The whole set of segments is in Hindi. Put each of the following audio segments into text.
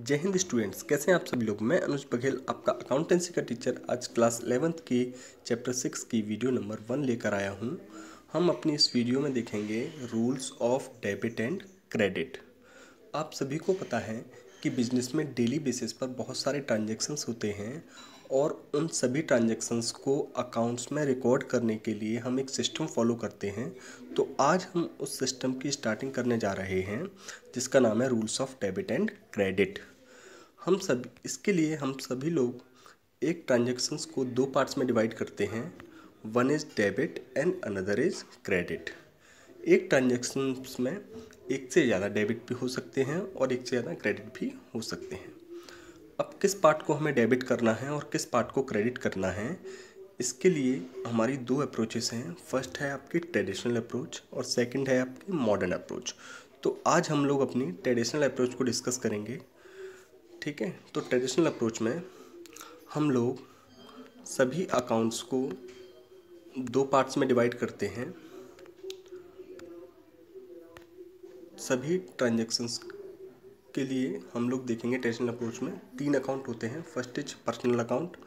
जय हिंद स्टूडेंट्स, कैसे हैं आप सभी लोग। मैं अनुज बघेल, आपका अकाउंटेंसी का टीचर, आज क्लास 11th की चैप्टर 6 की वीडियो नंबर 1 लेकर आया हूं। हम अपनी इस वीडियो में देखेंगे rules of debit and credit. आप सभी को पता है कि बिजनेस में डेली बेसिस पर बहुत सारे ट्रांजैक्शंस होते हैं और उन सभी ट्रांजैक्शंस को अकाउंट्स में रिकॉर्ड करने के लिए हम एक सिस्टम फॉलो करते हैं। तो आज हम उस सिस्टम की स्टार्टिंग करने जा रहे हैं जिसका नाम है rules of debit and credit. हम सभी लोग एक ट्रांजैक्शंस को दो पार्ट्स में डिवाइड करते हैं। One is debit and another is credit. एक ट्रांजैक्शंस में एक से ज़्यादा डेबिट भी हो सकते हैं और एक से ज़्यादा क्रेडिट भी हो सकते हैं। अब किस पार्ट को हमें डेबिट करना है और किस पार्ट को क्रेडिट करना है, इसके लिए हमारी दो अप्रोचेस हैं। फर्स्ट है आपकी ट्रेडिशनल अप्रोच और सेकंड है आपकी मॉडर्न अप्रोच। तो आज हम लोग अपनी ट्रेडिशनल अप्रोच को डिस्कस करेंगे, ठीक है। तो ट्रेडिशनल अप्रोच में हम लोग सभी अकाउंट्स को दो पार्ट्स में डिवाइड करते हैं। सभी ट्रांजैक्शंस के लिए हम लोग देखेंगे ट्रेडिशनल अप्रोच में तीन अकाउंट होते हैं। First is personal account,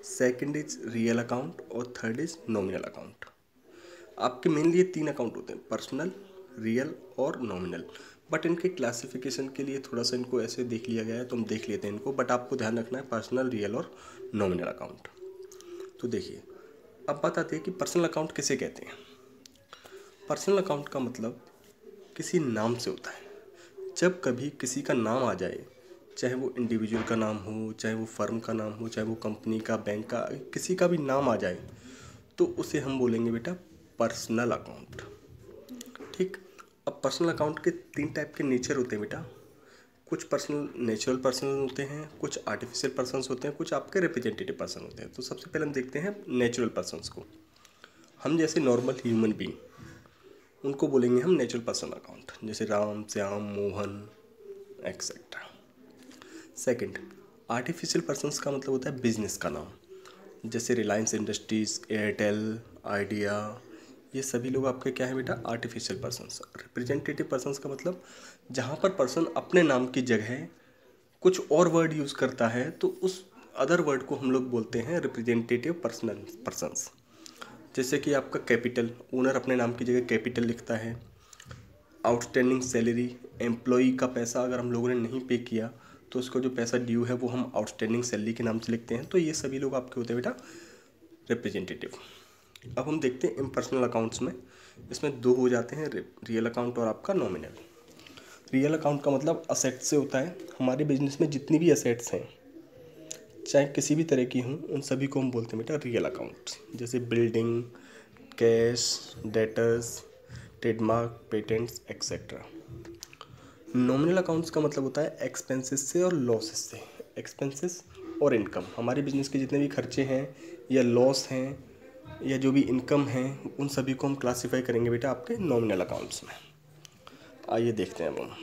second is real account और थर्ड इज नॉमिनल अकाउंट। आपके मेनली ये तीन अकाउंट होते हैं, पर्सनल, रियल और नॉमिनल। बट इनके क्लासिफिकेशन के लिए थोड़ा सा इनको ऐसे देख लिया गया है, तो हम देख लेते हैं इनको। बट आपको ध्यान रखना है पर्सनल, रियल और नॉमिनल अकाउंट। तो देखिए, अब बात आती है कि पर्सनल अकाउंट किसे कहते हैं। पर्सनल अकाउंट का मतलब किसी नाम से होता है। जब कभी किसी का नाम आ जाए, चाहे वो इंडिविजुअल का नाम हो, चाहे वो फर्म का नाम हो, चाहे वो कंपनी का, बैंक का, किसी का भी नाम आ जाए, तो उसे हम बोलेंगे बेटा पर्सनल अकाउंट, ठीक। अब पर्सनल अकाउंट के तीन टाइप के नेचर होते हैं बेटा। कुछ पर्सनल नेचुरल पर्सन होते हैं, कुछ आर्टिफिशियल पर्सन्स होते हैं, कुछ आपके रिप्रेजेंटेटिव पर्सन होते हैं। तो सबसे पहले हम देखते हैं नेचुरल पर्सन्स को। हम जैसे नॉर्मल ह्यूमन बीइंग, उनको बोलेंगे हम नेचुरल पर्सन अकाउंट, जैसे Ram, Shyam, Mohan etcetera. Second, artificial persons का मतलब होता है बिजनेस का नाम, जैसे रिलायंस इंडस्ट्रीज़, एयरटेल, आइडिया, ये सभी लोग आपके क्या है बेटा, आर्टिफिशियल पर्सन्स। रिप्रेजेंटेटिव पर्सन्स का मतलब जहाँ पर पर्सन अपने नाम की जगह कुछ और वर्ड यूज़ करता है, तो उस अदर वर्ड को हम लोग बोलते हैं रिप्रेजेंटेटिव पर्सन्स। जैसे कि आपका कैपिटल, ओनर अपने नाम की जगह कैपिटल लिखता है। आउटस्टैंडिंग सैलरी, एम्प्लॉई का पैसा अगर हम लोगों ने नहीं पे किया तो उसका जो पैसा ड्यू है वो हम आउटस्टैंडिंग सैलरी के नाम से लिखते हैं। तो ये सभी लोग आपके होते हैं बेटा रिप्रेजेंटेटिव। अब हम देखते हैं इम्पर्सनल अकाउंट्स में, इसमें दो हो जाते हैं, रियल अकाउंट और आपका नॉमिनल। रियल अकाउंट का मतलब असेट से होता है। हमारे बिजनेस में जितनी भी असेट्स हैं, चाहे किसी भी तरह की हों, उन सभी को हम बोलते हैं बेटा रियल अकाउंट्स। जैसे building, cash, debtors, trademark, patents etcetera. Nominal accounts का मतलब होता है एक्सपेंसेस से और लॉसेस से। एक्सपेंसेस और इनकम, हमारे बिजनेस के जितने भी खर्चे हैं या लॉस हैं या जो भी इनकम है, उन सभी को हम क्लासीफाई करेंगे बेटा आपके नॉमिनल अकाउंट्स में। आइए देखते हैं अब हम।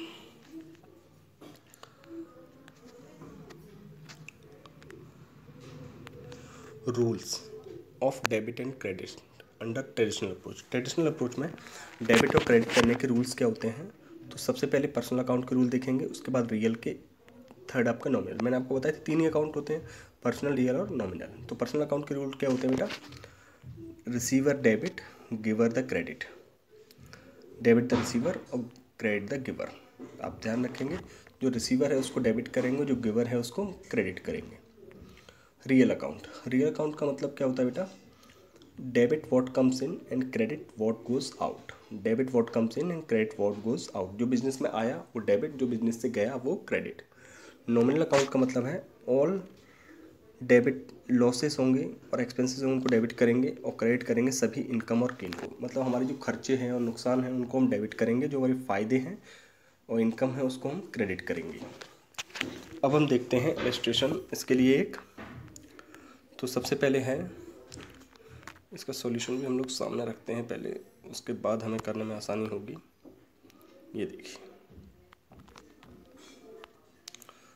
Rules of debit and credit under traditional approach. Traditional approach में डेबिट और क्रेडिट करने के रूल्स क्या होते हैं। तो सबसे पहले पर्सनल अकाउंट के रूल देखेंगे, उसके बाद रियल के, थर्ड आपका नॉमिनल। मैंने आपको बताया था तीन ही अकाउंट होते हैं, पर्सनल, रियल और नॉमिनल। तो पर्सनल अकाउंट के रूल क्या होते हैं बेटा, receiver debit, giver the credit, debit the receiver और क्रेडिट द गिवर। आप ध्यान रखेंगे, जो रिसीवर है उसको डेबिट करेंगे, जो गिवर है उसको क्रेडिट करेंगे। रियल अकाउंट, रियल अकाउंट का मतलब क्या होता है बेटा, debit what comes in and credit what goes out. Debit what comes in and credit what goes out. जो बिजनेस में आया वो डेबिट, जो बिजनेस से गया वो क्रेडिट। नॉमिनल अकाउंट का मतलब है ऑल डेबिट लॉसेस होंगे और एक्सपेंसेस होंगे, उनको डेबिट करेंगे, और क्रेडिट करेंगे सभी इनकम और गेन को। मतलब हमारे जो खर्चे हैं और नुकसान हैं उनको हम डेबिट करेंगे, जो हमारे फ़ायदे हैं और इनकम है उसको हम क्रेडिट करेंगे। अब हम देखते हैं इलस्ट्रेशन इसके लिए एक। तो सबसे पहले है, इसका सॉल्यूशन भी हम लोग सामने रखते हैं पहले, उसके बाद हमें करने में आसानी होगी। ये देखिए,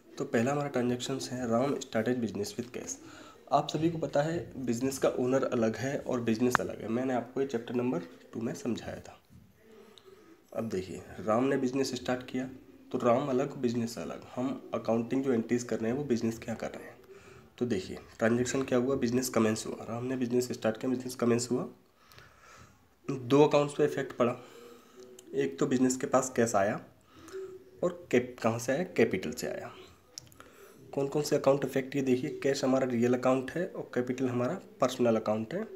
तो पहला हमारा ट्रांजेक्शन्स है, Ram started business with cash. आप सभी को पता है बिजनेस का ओनर अलग है और बिजनेस अलग है। मैंने आपको ये चैप्टर नंबर 2 में समझाया था। अब देखिए, राम ने बिजनेस स्टार्ट किया, तो राम अलग, बिजनेस अलग। हम अकाउंटिंग जो एंट्रीज कर रहे हैं वो बिजनेस क्या कर रहे हैं। तो देखिए ट्रांजेक्शन क्या हुआ, बिजनेस कमेंस हुआ, राम ने बिजनेस स्टार्ट किया, बिजनेस कमेंस हुआ। दो अकाउंट्स पे इफेक्ट पड़ा। एक तो बिजनेस के पास कैश आया और कहाँ से आया, कैपिटल से आया। कौन कौन से अकाउंट इफेक्ट, ये देखिए कैश हमारा रियल अकाउंट है और कैपिटल हमारा पर्सनल अकाउंट है।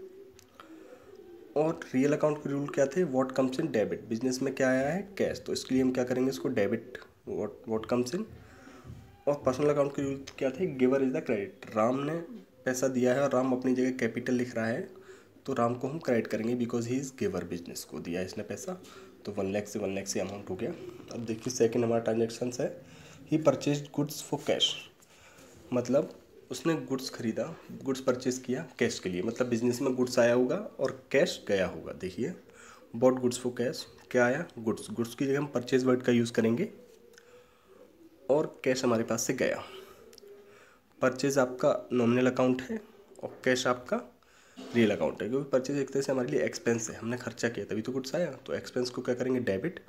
और रियल अकाउंट के रूल क्या थे, what comes in debit. Business में क्या आया है, कैश, तो इसके लिए हम क्या करेंगे, इसको डेबिट, व्हाट कम्स इन। और पर्सनल अकाउंट के रूल क्या थे, giver is the credit. Ram ने पैसा दिया है और राम अपनी जगह कैपिटल लिख रहा है, तो राम को हम क्रेडिट करेंगे because he is giver, business को दिया है इसने पैसा। तो 1 लाख से 1 लाख से अमाउंट हो गया। अब देखिए सेकंड हमारा ट्रांजेक्शन है, ही परचेज गुड्स फॉर कैश। मतलब उसने गुड्स खरीदा, गुड्स परचेज किया कैश के लिए, मतलब बिजनेस में गुड्स आया होगा और कैश गया होगा। देखिए बॉट गुड्स फॉर कैश, क्या आया, गुड्स, गुड्स की जगह हम परचेज वर्ड का यूज़ करेंगे और कैश हमारे पास से गया। परचेज आपका नॉमिनल अकाउंट है और कैश आपका रियल अकाउंट है, क्योंकि परचेज एक तरह से हमारे लिए एक्सपेंस है, हमने खर्चा किया तभी तो गुड्स आया। तो एक्सपेंस को क्या करेंगे, डेबिट,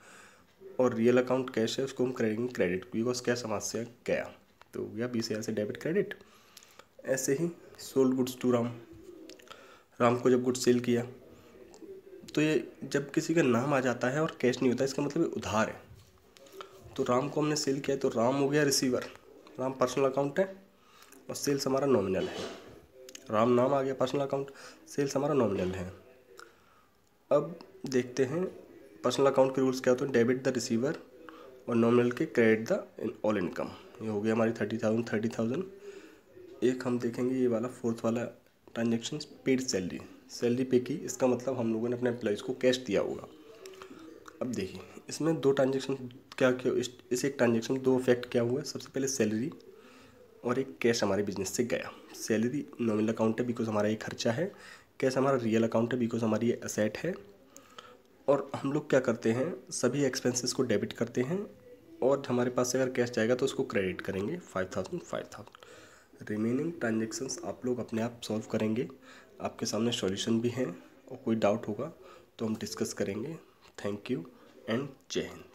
और रियल अकाउंट कैश है उसको हम करेंगे क्रेडिट, बिकॉज कैश हमारे से गया, तो हो गया 20,000 से डेबिट क्रेडिट। ऐसे ही sold goods to Ram, Ram को जब गुड्स सेल किया, तो ये जब किसी का नाम आ जाता है और कैश नहीं होता इसका मतलब ये उधार है। तो राम को हमने सेल किया तो राम हो गया रिसीवर, राम पर्सनल अकाउंट है और सेल्स हमारा नॉमिनल है। राम नाम आ गया, पर्सनल अकाउंट, सेल्स हमारा नॉमिनल है। अब देखते हैं पर्सनल अकाउंट के रूल्स क्या होते हैं, डेबिट द रिसीवर और नॉमिनल के क्रेडिट द ऑल इनकम। ये हो गया हमारी 30,000। एक हम देखेंगे ये वाला फोर्थ वाला ट्रांजेक्शन, पेड सैलरी, सैलरी पे की, इसका मतलब हम लोगों ने अपने एम्प्लॉइज़ को कैश दिया होगा। अब देखिए इसमें दो ट्रांजेक्शन क्या क्या, इस एक ट्रांजेक्शन दो इफेक्ट क्या हुआ, सबसे पहले सैलरी और एक कैश हमारे बिजनेस से गया। सैलरी नॉमिनल अकाउंट है बिकॉज हमारा ये खर्चा है, कैश हमारा रियल अकाउंट है बिकॉज हमारी ये एसेट है। और हम लोग क्या करते हैं, सभी एक्सपेंसेस को डेबिट करते हैं और हमारे पास से अगर कैश जाएगा तो उसको क्रेडिट करेंगे 5,000। रिमेनिंग ट्रांजेक्शन्स आप लोग अपने आप सॉल्व करेंगे, आपके सामने सॉल्यूशन भी हैं और कोई डाउट होगा तो हम डिस्कस करेंगे। थैंक यू एंड जय हिंद।